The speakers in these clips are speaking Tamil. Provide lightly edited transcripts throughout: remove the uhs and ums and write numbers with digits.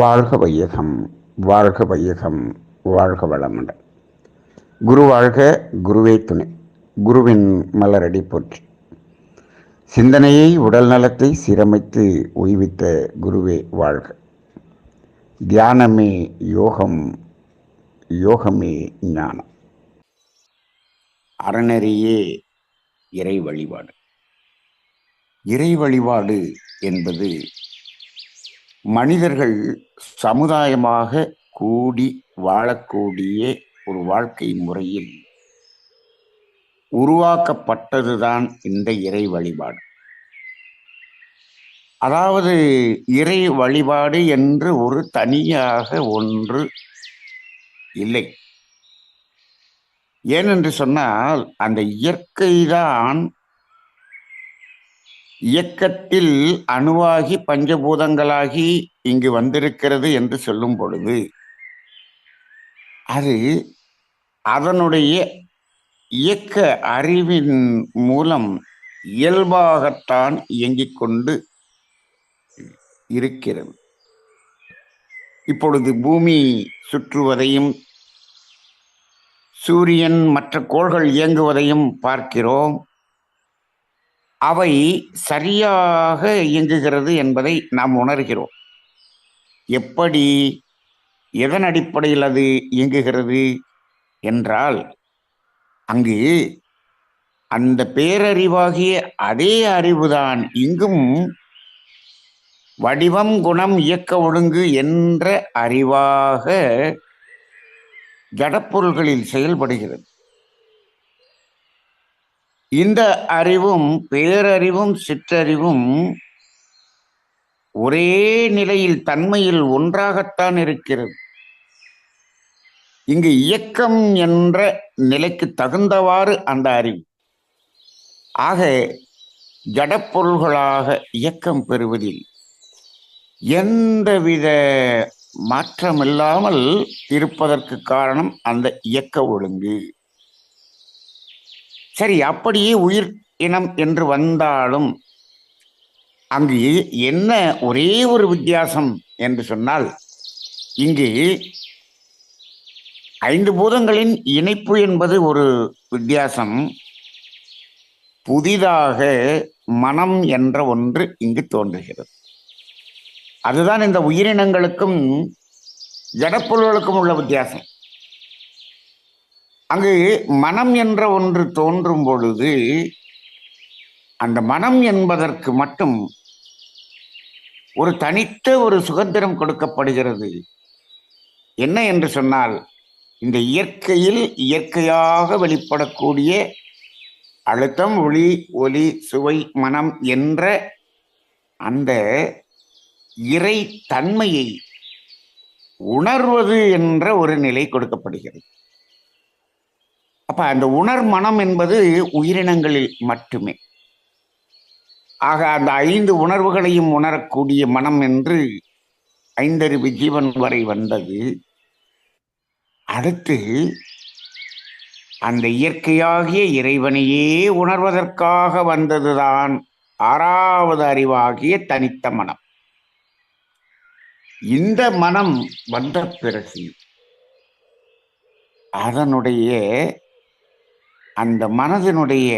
வாழ்க வையகம், வாழ்க வையகம், வாழ்க வளமுடன். குரு வாழ்க, குருவே துணை. குருவின் மலரடி போற்றி. சிந்தனையை, உடல் நலத்தை சீரமைத்து உய்வித்த குருவே வாழ்க. தியானமே யோகம், யோகமே ஞானம். அறநெறியே இறை வழிபாடு. இறை வழிபாடு என்பது மனிதர்கள் சமுதாயமாக கூடி வாழக்கூடிய ஒரு வாழ்க்கை முறையில் உருவாக்கப்பட்டதுதான் இந்த இறை வழிபாடு. அதாவது இறை வழிபாடு என்று ஒரு தனியாக ஒன்று இல்லை. ஏனென்று சொன்னால் அந்த இயற்கைதான் இயக்கத்தில் அணுவாகி பஞ்சபூதங்களாகி இங்கு வந்திருக்கிறது என்று சொல்லும் பொழுது அது அதனுடைய இயக்க அறிவின் மூலம் இயல்பாகத்தான் இயங்கிக் கொண்டு இருக்கிறது. இப்பொழுது பூமி சுற்றுவதையும் சூரியன் மற்ற கோள்கள் இயங்குவதையும் பார்க்கிறோம். அவை சரியாக இயங்குகிறது என்பதை நாம் உணர்கிறோம். எப்படி, எதன் அடிப்படையில் அது இயங்குகிறது என்றால், அங்கு அந்த பேரறிவாகிய அதே அறிவுதான் இங்கும் வடிவம், குணம், இயக்க ஒழுங்கு என்ற அறிவாக ஜடப்பொருள்களில் செயல்படுகிறது. இந்த அறிவும் பேரறிவும் சிற்றறிவும் ஒரே நிலையில் தன்மையில் ஒன்றாகத்தான் இருக்கிறது. இங்கு இயக்கம் என்ற நிலைக்கு தகுந்தவாறு அந்த அறிவு. ஆக ஜடப்பொருள்களாக இயக்கம் பெறுவதில் எந்தவித மாற்றமில்லாமல் இருப்பதற்கு காரணம் அந்த இயக்க ஒழுங்கு. சரி, அப்படியே உயிர் இனம் என்று வந்தாலும் அங்கு என்ன ஒரே ஒரு வித்தியாசம் என்று சொன்னால், இங்கு 5 பூதங்களின் இணைப்பு என்பது ஒரு வித்தியாசம். புதிதாக மனம் என்ற ஒன்று இங்கு தோன்றுகிறது. அதுதான் இந்த உயிரினங்களுக்கும் ஜடப்பொருள்களுக்கும் உள்ள வித்தியாசம். அங்கு மனம் என்ற ஒன்று தோன்றும் பொழுது அந்த மனம் என்பதற்கு மட்டும் ஒரு தனித்த ஒரு சுதந்திரம் கொடுக்கப்படுகிறது. என்ன என்று சொன்னால், இந்த இயற்கையில் இயற்கையாக வெளிப்படக்கூடிய அழுத்தம், ஒளி, ஒலி, சுவை, மனம் என்ற அந்த இறை தன்மையை உணர்வது என்ற ஒரு நிலை கொடுக்கப்படுகிறது. அப்ப அந்த உணர் மனம் என்பது உயிரினங்களில் மட்டுமே. ஆக அந்த 5 உணர்வுகளையும் உணரக்கூடிய மனம் என்று 5 ஜீவன் வரை வந்தது. அடுத்து அந்த இயற்கையாகிய இறைவனையே உணர்வதற்காக வந்ததுதான் 6வது அறிவாகிய தனித்த மனம். இந்த மனம் வந்த பிறகு அதனுடைய அந்த மனதினுடைய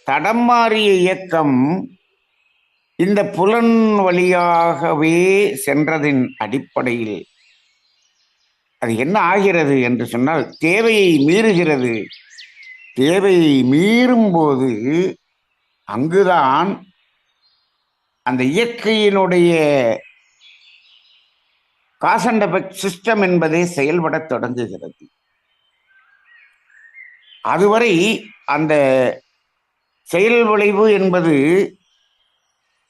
தடம் மாறிய இயக்கம் இந்த புலன் வழியாகவே சென்றதின் அடிப்படையில் அது என்ன ஆகிறது என்று சொன்னால், தேவையை மீறுகிறது. தேவையை மீறும் போது அங்குதான் அந்த இயற்கையினுடைய காஸ் அண்ட் எஃபெக்ட் சிஸ்டம் என்பதே செயல்பட தொடங்குகிறது. அதுவரை அந்த செயல் விளைவு என்பது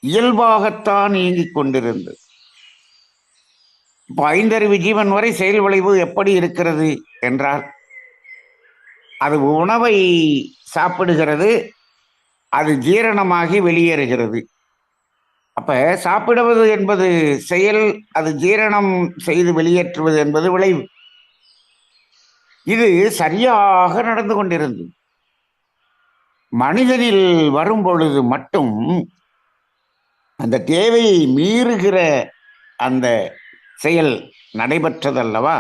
இயல்பாகத்தான் இயங்கிக் கொண்டிருந்தது. இப்போ 5 ஜீவன் வரை செயல் விளைவு எப்படி இருக்கிறது என்றால், அது உணவை சாப்பிடுகிறது, அது ஜீரணமாகி வெளியேறுகிறது. அப்ப சாப்பிடுவது என்பது செயல், அது ஜீரணம் செய்து வெளியேற்றுவது என்பது விளைவு. இது சரியாக நடந்து கொண்டிருந்தது. மனிதனில் வரும் பொழுது மட்டும் அந்த தேவையை மீறுகிற அந்த செயல் நடைபெற்றதல்லவா?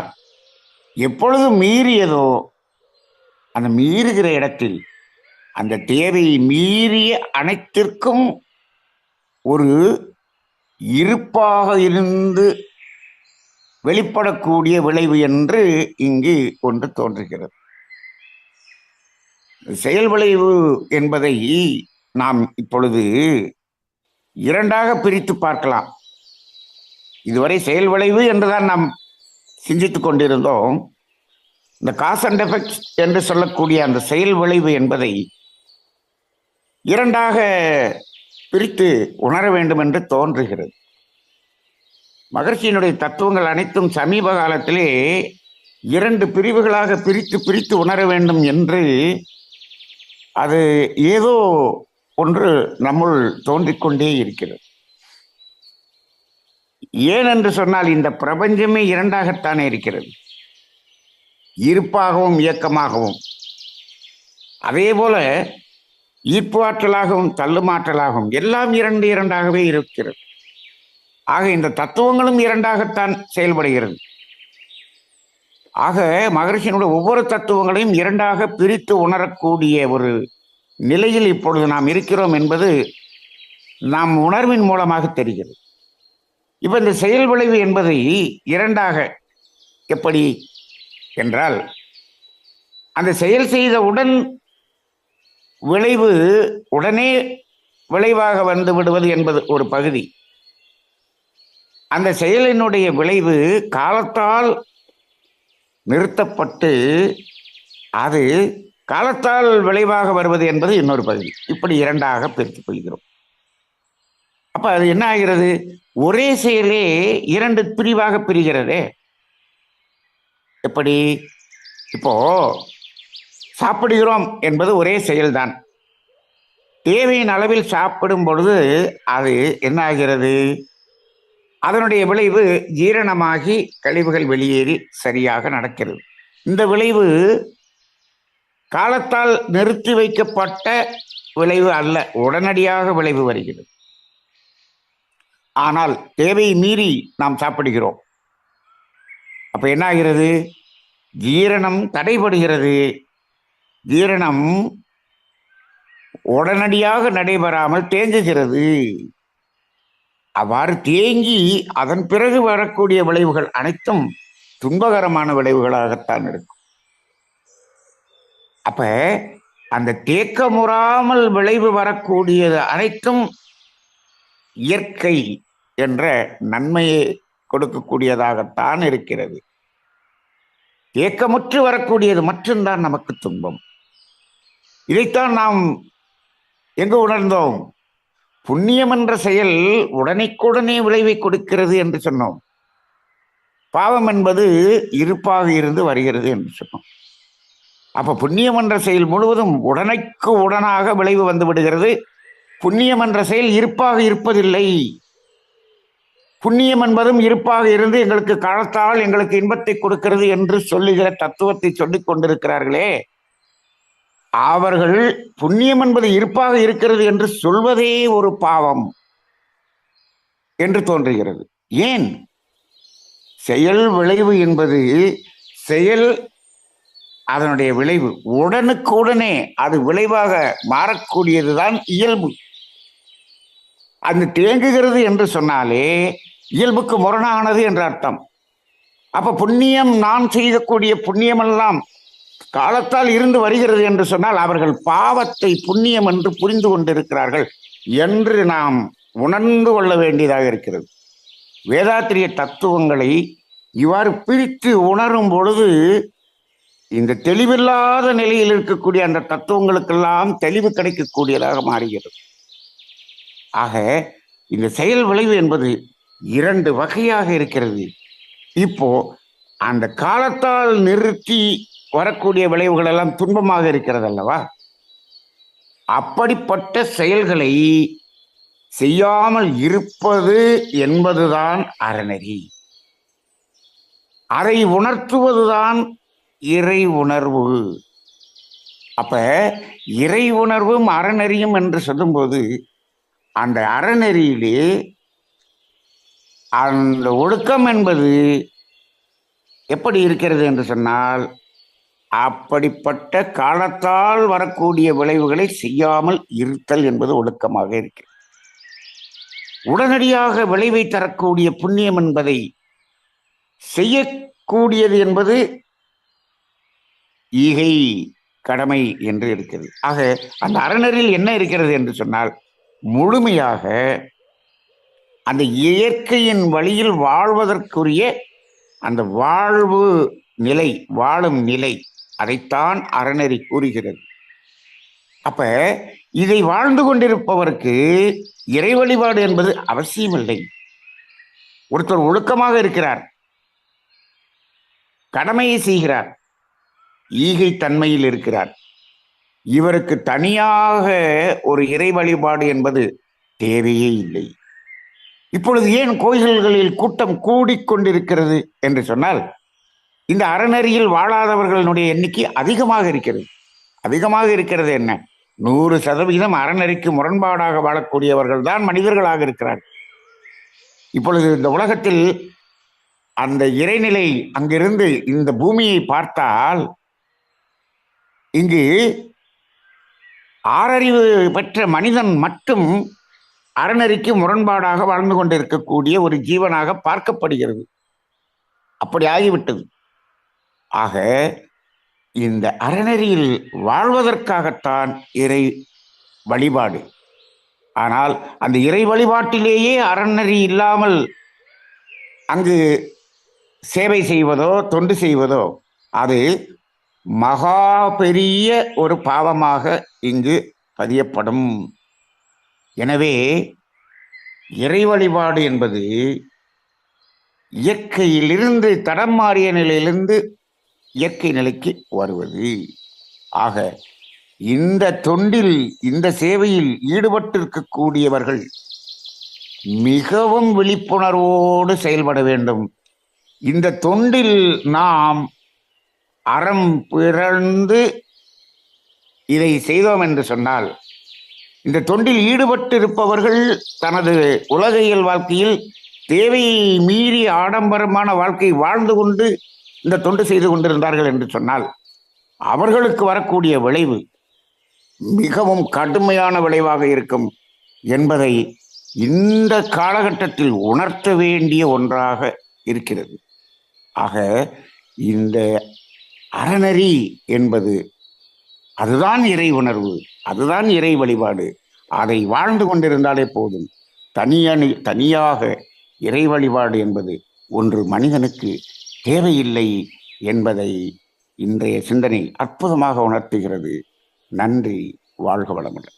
எப்பொழுது மீறியதோ அந்த மீறுகிற இடத்தில் அந்த தேவையை மீறிய அனைத்திற்கும் ஒரு இருப்பாக இருந்து வெளிப்படக்கூடிய விளைவு என்று இங்கு ஒன்று தோன்றுகிறது. செயல் விளைவு என்பதை நாம் இப்பொழுது இரண்டாக பிரித்து பார்க்கலாம். இதுவரை செயல் விளைவு என்றுதான் நாம் சிந்தித்துக் கொண்டிருந்தோம். இந்த காஸ் அண்ட் எஃபெக்ட் என்று சொல்லக்கூடிய அந்த செயல் விளைவு என்பதை இரண்டாக பிரித்து உணர வேண்டும் என்று தோன்றுகிறது. மகர்ஷியினுடைய தத்துவங்கள் அனைத்தும் சமீப காலத்திலே இரண்டு பிரிவுகளாக பிரித்து உணர வேண்டும் என்று அது ஏதோ ஒன்று நம்முள் தோன்றிக்கொண்டே இருக்கிறது. ஏனென்று சொன்னால் இந்த பிரபஞ்சமே இரண்டாகத்தானே இருக்கிறது, இருப்பாகவும் இயக்கமாகவும். அதே போல ஈர்ப்பு ஆற்றலாகவும் தள்ளுமாற்றலாகவும் எல்லாம் இரண்டாகவே இருக்கிறது. ஆக இந்த தத்துவங்களும் இரண்டாகத்தான் செயல்படுகிறது. ஆக மகரிஷியினுடைய ஒவ்வொரு தத்துவங்களையும் இரண்டாக பிரித்து உணரக்கூடிய ஒரு நிலையில் இப்பொழுது நாம் இருக்கிறோம் என்பது நாம் உணர்வின் மூலமாக தெரிகிறது. இப்ப இந்த செயல் விளைவு என்பதை இரண்டாக எப்படி என்றால், அந்த செயல் செய்தவுடன் விளைவு உடனே விளைவாக வந்து விடுவது என்பது ஒரு பகுதி. அந்த செயலினுடைய விளைவு காலத்தால் நிறுத்தப்பட்டு அது காலத்தால் விளைவாக வருவது என்பது இன்னொரு பகுதி. இப்படி இரண்டாக பிரித்துக் கொள்கிறோம். அப்ப அது என்ன ஆகிறது? ஒரே செயலே இரண்டு பிரிவாக பிரிகிறதே. எப்படி? இப்போ சாப்பிடுகிறோம் என்பது ஒரே செயல்தான். தேவையின் அளவில் சாப்பிடும் பொழுது அது என்ன ஆகிறது? அதனுடைய விளைவு ஜீரணமாகி கழிவுகள் வெளியேறி சரியாக நடக்கிறது. இந்த விளைவு காலத்தால் நிறுத்தி வைக்கப்பட்ட விளைவு அல்ல, உடனடியாக விளைவு வருகிறது. ஆனால் தேவை மீறி நாம் சாப்பிடுகிறோம். அப்ப என்ன ஆகிறது? ஜீரணம் தடைபடுகிறது. ஜீரணம் உடனடியாக நடைபெறாமல் தேங்குகிறது. அவ்வாறு தேங்கி அதன் பிறகு வரக்கூடிய விளைவுகள் அனைத்தும் துன்பகரமான விளைவுகளாகத்தான் இருக்கும். அப்ப அந்த தேக்கமுறாமல் விளைவு வரக்கூடியது அனைத்தும் இயற்கை என்ற நன்மையை கொடுக்கக்கூடியதாகத்தான் இருக்கிறது. தேக்கமுற்று வரக்கூடியது மட்டும்தான் நமக்கு துன்பம். இதைத்தான் நாம் எங்கு உணர்ந்தோம்? புண்ணியம் என்ற செயல் உடனேக்குடனே விளைவை கொடுக்கிறது என்று சொன்னோம். பாவம் என்பது இருப்பாக இருந்து வருகிறது என்று சொன்னோம். அப்ப புண்ணியம் என்ற செயல் முழுவதும் உடனுக்கு உடனாக விளைவு வந்து விடுகிறது. புண்ணியம் என்ற செயல் இருப்பாக இருப்பதில்லை. புண்ணியம் என்பதும் இருப்பாக இருந்து எங்களுக்கு காலத்தால் எங்களுக்கு இன்பத்தை கொடுக்கிறது என்று சொல்லுகிற தத்துவத்தை சொல்லிக் கொண்டிருக்கிறார்களே, அவர்கள் புண்ணியம் என்பது இருப்பாக இருக்கிறது என்று சொல்வதே ஒரு பாவம் என்று தோன்றுகிறது. ஏன்? செயல் விளைவு என்பது செயல் அதனுடைய விளைவு உடனுக்கு உடனே அது விளைவாக மாறக்கூடியதுதான் இயல்பு. அது தேங்குகிறது என்று சொன்னாலே இயல்புக்கு முரணானது என்ற அர்த்தம். அப்ப புண்ணியம், நான் செய்யக்கூடிய புண்ணியமெல்லாம் காலத்தால் இருந்து வருகிறது என்று சொன்னால் அவர்கள் பாவத்தை புண்ணியம் என்று புரிந்து கொண்டிருக்கிறார்கள் என்று நாம் உணர்ந்து கொள்ள வேண்டியதாக இருக்கிறது. வேதாத்திரிய தத்துவங்களை இவ்வாறு பிரித்து உணரும் பொழுது இந்த தெளிவில்லாத நிலையில் இருக்கக்கூடிய அந்த தத்துவங்களுக்கெல்லாம் தெளிவு கிடைக்கக்கூடியதாக மாறுகிறது. ஆக இந்த செயல் விளைவு என்பது இரண்டு வகையாக இருக்கிறது. இப்போ அந்த காலத்தால் நிறுத்தி வரக்கூடிய விளைவுகள் எல்லாம் துன்பமாக இருக்கிறது அல்லவா? அப்படிப்பட்ட செயல்களை செய்யாமல் இருப்பது என்பதுதான் அறநெறி. அதை உணர்த்துவதுதான் இறை உணர்வு. அப்ப இறை உணர்வும் அறநெறியும் என்று சொல்லும்போது அந்த அறநெறியிலே அந்த ஒழுக்கம் என்பது எப்படி இருக்கிறது என்று சொன்னால், அப்படிப்பட்ட காலத்தால் வரக்கூடிய விளைவுகளை செய்யாமல் இருத்தல் என்பது ஒழுக்கமாக இருக்கிறது. உடனடியாக விளைவை தரக்கூடிய புண்ணியம் என்பதை செய்யக்கூடியது என்பது ஈகை, கடமை என்று இருக்கிறது. ஆக அந்த அறநெறியில் என்ன இருக்கிறது என்று சொன்னால், முழுமையாக அந்த இயற்கையின் வழியில் வாழ்வதற்குரிய அந்த வாழ்வு நிலை, வாழும் நிலை, அதைத்தான் அறநெறி கூறுகிறது. அப்ப இதை வாழ்ந்து கொண்டிருப்பவருக்கு இறை வழிபாடு என்பது அவசியமில்லை. ஒருத்தர் ஒழுக்கமாக இருக்கிறார், கடமையை செய்கிறார், ஈகை தன்மையில் இருக்கிறார், இவருக்கு தனியாக ஒரு இறை வழிபாடு என்பது தேவையே இல்லை. இப்பொழுது ஏன் கோயில்களில் கூட்டம் கூடிக்கொண்டிருக்கிறது என்று சொன்னால், இந்த அறநெறியில் வாழாதவர்களுடைய எண்ணிக்கை அதிகமாக இருக்கிறது. அதிகமாக இருக்கிறது என்ன? 100% அறநெறிக்கு முரண்பாடாக வாழக்கூடியவர்கள் தான் மனிதர்களாக இருக்கிறார். இப்பொழுது இந்த உலகத்தில் அந்த இறைநிலை அங்கிருந்து இந்த பூமியை பார்த்தால், இங்கு ஆறறிவு பெற்ற மனிதன் மட்டும் அறநெறிக்கு முரண்பாடாக வாழ்ந்து கொண்டிருக்கக்கூடிய ஒரு ஜீவனாக பார்க்கப்படுகிறது. அப்படி ஆகிவிட்டது. ஆக இந்த அறநெறியில் வாழ்வதற்காகத்தான் இறை வழிபாடு. ஆனால் அந்த இறை வழிபாட்டிலேயே அறநெறி இல்லாமல் அங்கு சேவை செய்வதோ தொண்டு செய்வதோ அது மகா பெரிய ஒரு பாவமாக இங்கு பதியப்படும். எனவே இறை வழிபாடு என்பது இயற்கையிலிருந்து தடம் மாறிய நிலையிலிருந்து இயற்கை நிலைக்கு வருவது. ஆக இந்த தொண்டில், இந்த சேவையில் ஈடுபட்டிருக்கக்கூடியவர்கள் மிகவும் விழிப்புணர்வோடு செயல்பட வேண்டும். இந்த தொண்டில் நாம் அறம் பிறந்து இதை செய்தோம் என்று சொன்னால், இந்த தொண்டில் ஈடுபட்டிருப்பவர்கள் தனது உலகியல் வாழ்க்கையில் தேவையை மீறி ஆடம்பரமான வாழ்க்கை வாழ்ந்து கொண்டு இந்த தொண்டு செய்து கொண்டிருந்தார்கள் என்று சொன்னால், அவர்களுக்கு வரக்கூடிய விளைவு மிகவும் கடுமையான விளைவாக இருக்கும் என்பதை இந்த காலகட்டத்தில் உணர்த்த வேண்டிய ஒன்றாக இருக்கிறது. ஆக இந்த அறநெறி என்பது அதுதான் இறை உணர்வு, அதுதான் இறை வழிபாடு. அதை வாழ்ந்து கொண்டிருந்தாலே போதும். தனியாக இறை வழிபாடு என்பது ஒன்று மனிதனுக்கு தேவையில்லை என்பதை இன்றைய சிந்தனை அற்புதமாக உணர்த்துகிறது. நன்றி. வாழ்க வளமுடன்.